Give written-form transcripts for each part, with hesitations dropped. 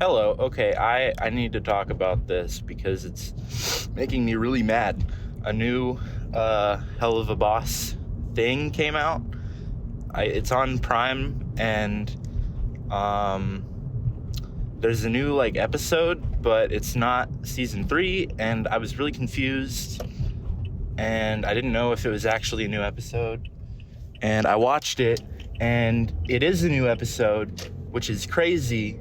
Hello. Okay, I need to talk about this because it's making me really mad. A new Helluva Boss thing came out. It's on Prime, and there's a new episode, but it's not season 3, and I was really confused, and I didn't know if it was actually a new episode. And I watched it, and it is a new episode, which is crazy.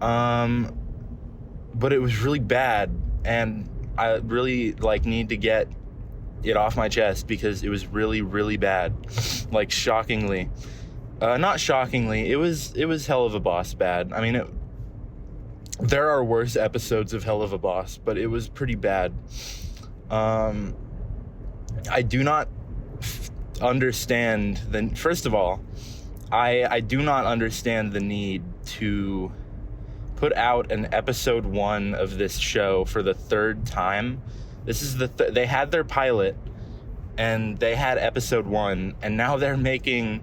But it was really bad, and I really need to get it off my chest because it was really, really bad. Shockingly. Not shockingly, it was Helluva Boss bad. I mean, there are worse episodes of Helluva Boss, but it was pretty bad. I do not understand first of all, I do not understand the need to put out an episode 1 of this show for the third time. This is they had their pilot, and they had episode 1, and now they're making,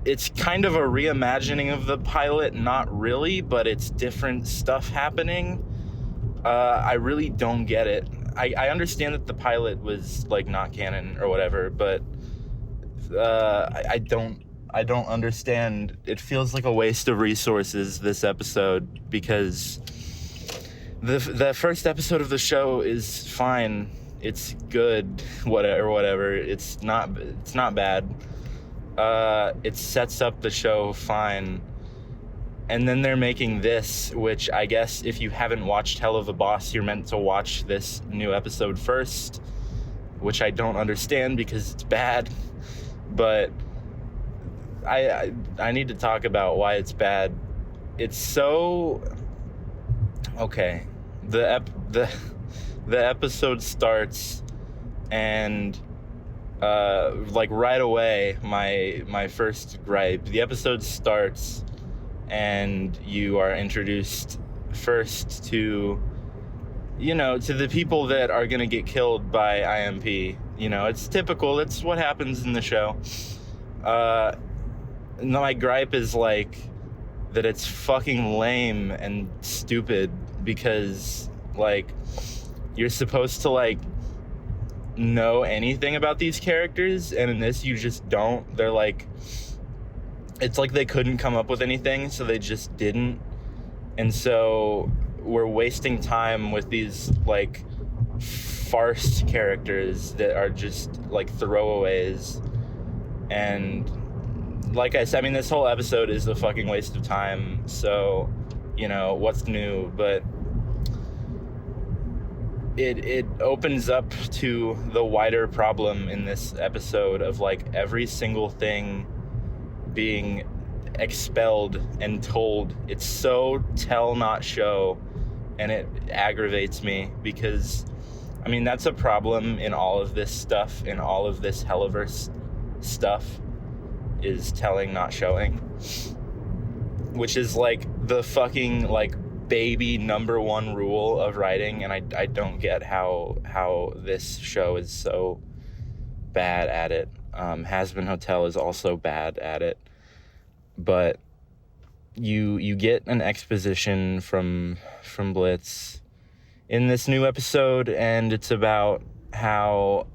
it's kind of a reimagining of the pilot, not really, but it's different stuff happening. I really don't get it. I understand that the pilot was not canon or whatever, but I don't understand. It feels like a waste of resources, this episode, because the first episode of the show is fine. It's good, whatever. It's not bad. It sets up the show fine. And then they're making this, which I guess if you haven't watched Helluva Boss, you're meant to watch this new episode first, which I don't understand because it's bad. But I need to talk about why it's bad. It's so okay. The episode starts, and right away, my first gripe. The episode starts, and you are introduced first to the people that are gonna get killed by IMP. It's typical. It's what happens in the show. My gripe is that it's fucking lame and stupid because you're supposed to know anything about these characters, and in this you just don't. They're it's they couldn't come up with anything, so they just didn't. And so we're wasting time with these farce characters that are just throwaways. And like I said, I mean, this whole episode is a fucking waste of time. So, what's new? But it opens up to the wider problem in this episode of every single thing being expelled and told. It's so tell not show, and it aggravates me because I mean, that's a problem in all of this stuff, in all of this Helluverse stuff, is telling not showing, which is the fucking baby number 1 rule of writing. And I don't get how this show is so bad at it. Has-Been Hotel is also bad at it, but you get an exposition from Blitz in this new episode, and it's about how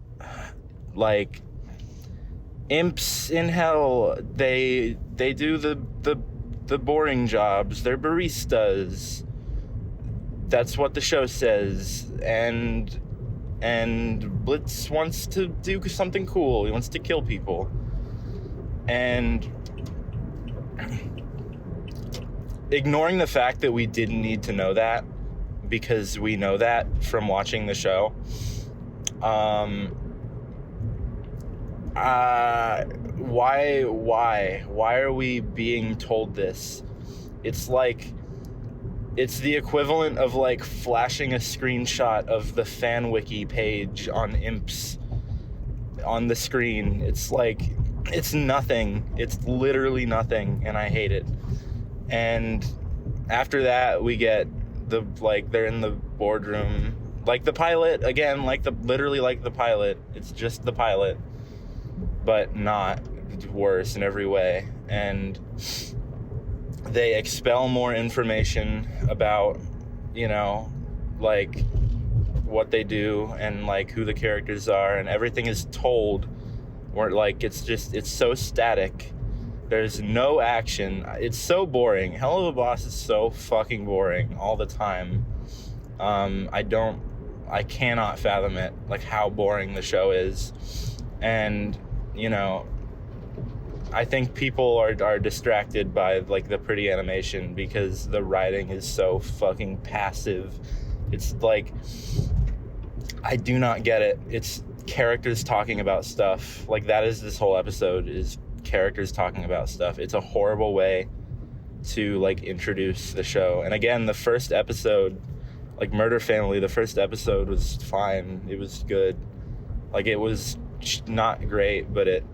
imps in hell, they do the boring jobs. They're baristas. That's what the show says. And Blitz wants to do something cool. He wants to kill people. And ignoring the fact that we didn't need to know that, because we know that from watching the show. Why are we being told this? It's it's the equivalent of flashing a screenshot of the fan wiki page on Imps on the screen. It's it's nothing. It's literally nothing, and I hate it. And after that, we get they're in the boardroom, the pilot again, literally the pilot. It's just the pilot, but not worse in every way. And they expel more information about, you know, like what they do and like who the characters are, and everything is told where like it's so static. There's no action. It's so boring. Helluva Boss is so fucking boring all the time. I cannot fathom it, like how boring the show is. And, you know, I think people are distracted by like the pretty animation because the writing is so fucking passive. It's like, I do not get it. It's characters talking about stuff. Like, that is this whole episode, is characters talking about stuff. It's a horrible way to like introduce the show. And again, the first episode, like Murder Family, the first episode was fine. It was good. Like, it was not great, but it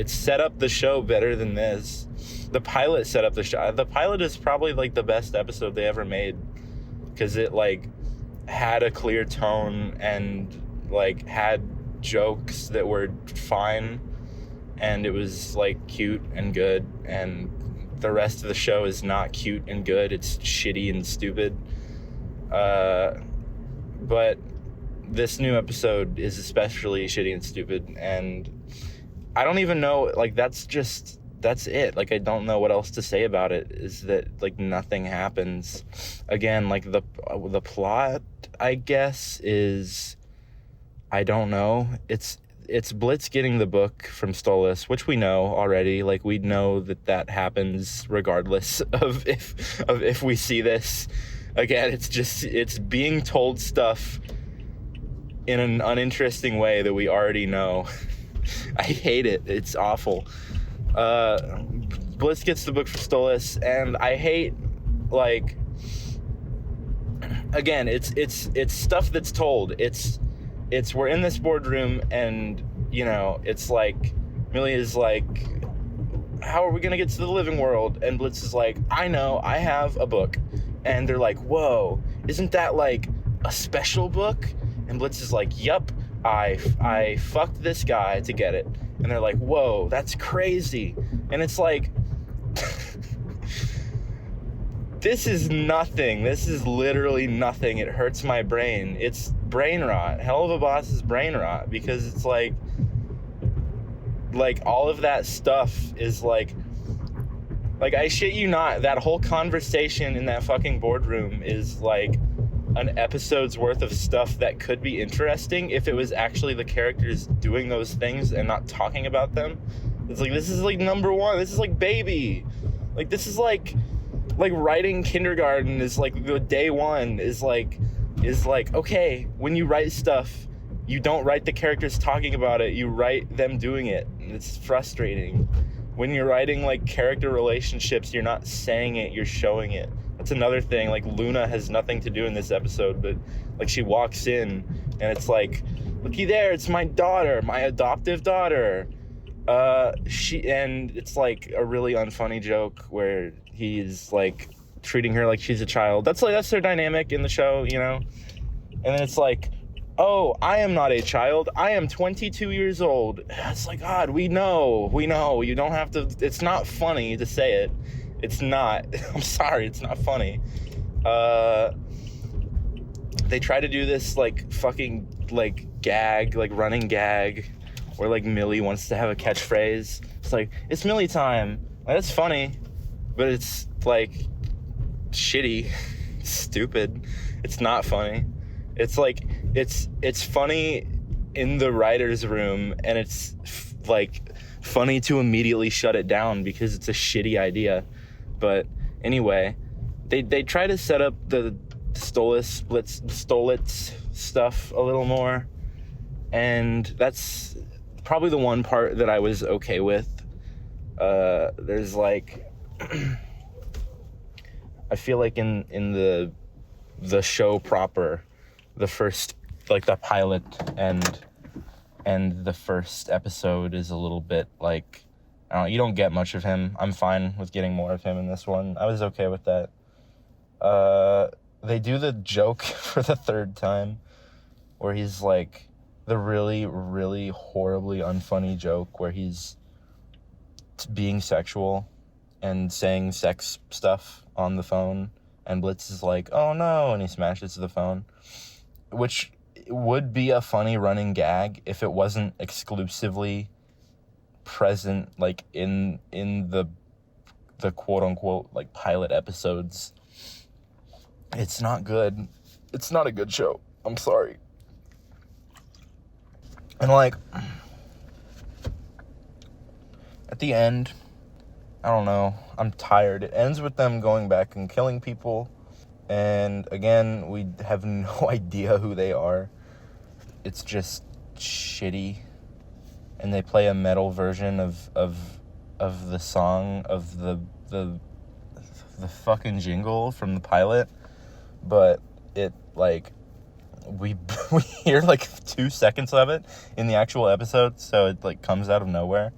set up the show better than this. The pilot set up the show. The pilot is probably like the best episode they ever made, because it like had a clear tone and like had jokes that were fine, and it was like cute and good. And the rest of the show is not cute and good. It's shitty and stupid. But this new episode is especially shitty and stupid, and I don't even know, like, that's it. Like, I don't know what else to say about it, is that, like, nothing happens. Again, like, the plot, I guess, is, I don't know. It's Blitz getting the book from Stolas, which we know already. Like, we know that happens regardless of if we see this. Again, it's being told stuff in an uninteresting way that we already know. I hate it. It's awful. Bliss gets the book from Stolas, and I hate, like, again, it's stuff that's told. It's we're in this boardroom, and, you know, it's like, Millie is like, how are we gonna get to the living world? And Blitz is like, I know, I have a book. And they're like, whoa, isn't that like a special book? And Blitz is like, yup, I fucked this guy to get it. And they're like, whoa, that's crazy. And it's like, this is nothing. This is literally nothing. It hurts my brain. It's brain rot. Helluva Boss is brain rot, because it's like all of that stuff is like, I shit you not, that whole conversation in that fucking boardroom is like an episode's worth of stuff that could be interesting if it was actually the characters doing those things and not talking about them. It's like, this is like number one. This is like Baby. Like, this is like writing kindergarten is like the day one is like, okay, when you write stuff, you don't write the characters talking about it. You write them doing it. It's frustrating. When you're writing, like, character relationships, you're not saying it, you're showing it. That's another thing. Like, Luna has nothing to do in this episode, but, like, she walks in, and it's like, looky there, it's my daughter, my adoptive daughter. And it's, like, a really unfunny joke where he's, like, treating her like she's a child. That's their dynamic in the show, you know? And then it's like, oh, I am not a child. I am 22 years old. It's like, God, we know. You don't have to, it's not funny to say it. It's not. I'm sorry, it's not funny. They try to do this, like, fucking, like, gag, like, running gag, where, like, Millie wants to have a catchphrase. It's like, it's Millie time. Like, that's funny, but it's, like, shitty, stupid. It's not funny. It's like, it's funny in the writer's room, and it's like funny to immediately shut it down because it's a shitty idea. But anyway, they try to set up the Stolitz stuff a little more, and that's probably the one part that I was okay with. There's like, I feel like in the show proper, the first, like, the pilot and the first episode is a little bit like, I don't know, you don't get much of him. I'm fine with getting more of him in this one. I was okay with that. They do the joke for the third time where he's like, the really, really horribly unfunny joke where he's being sexual, and saying sex stuff on the phone, and Blitz is like, oh no, and he smashes the phone, which would be a funny running gag if it wasn't exclusively present, like, in the quote-unquote, like, pilot episodes. It's not good. It's not a good show. I'm sorry. And, like, at the end, I don't know, I'm tired. It ends with them going back and killing people, and again, we have no idea who they are. It's just shitty. And they play a metal version of the song of the fucking jingle from the pilot, but it, like, we hear like 2 seconds of it in the actual episode, so it, like, comes out of nowhere.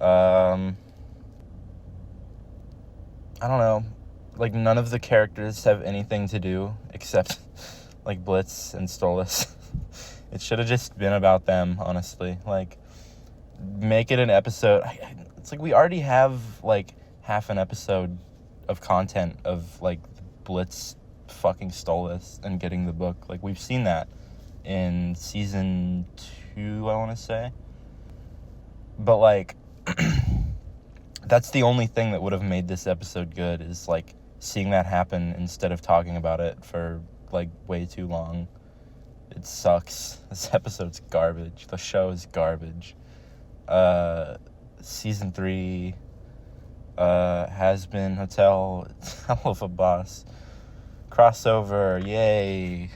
I don't know, like, none of the characters have anything to do except like Blitz and Stolas. It should have just been about them, honestly. Like, make it an episode. It's like we already have like half an episode of content of like Blitz fucking Stolas and getting the book. Like, we've seen that in season 2, I want to say. But, like, that's the only thing that would have made this episode good, is like seeing that happen instead of talking about it for like way too long. It sucks. This episode's garbage. The show is garbage. Season 3 has been Hotel Helluva Boss crossover, yay.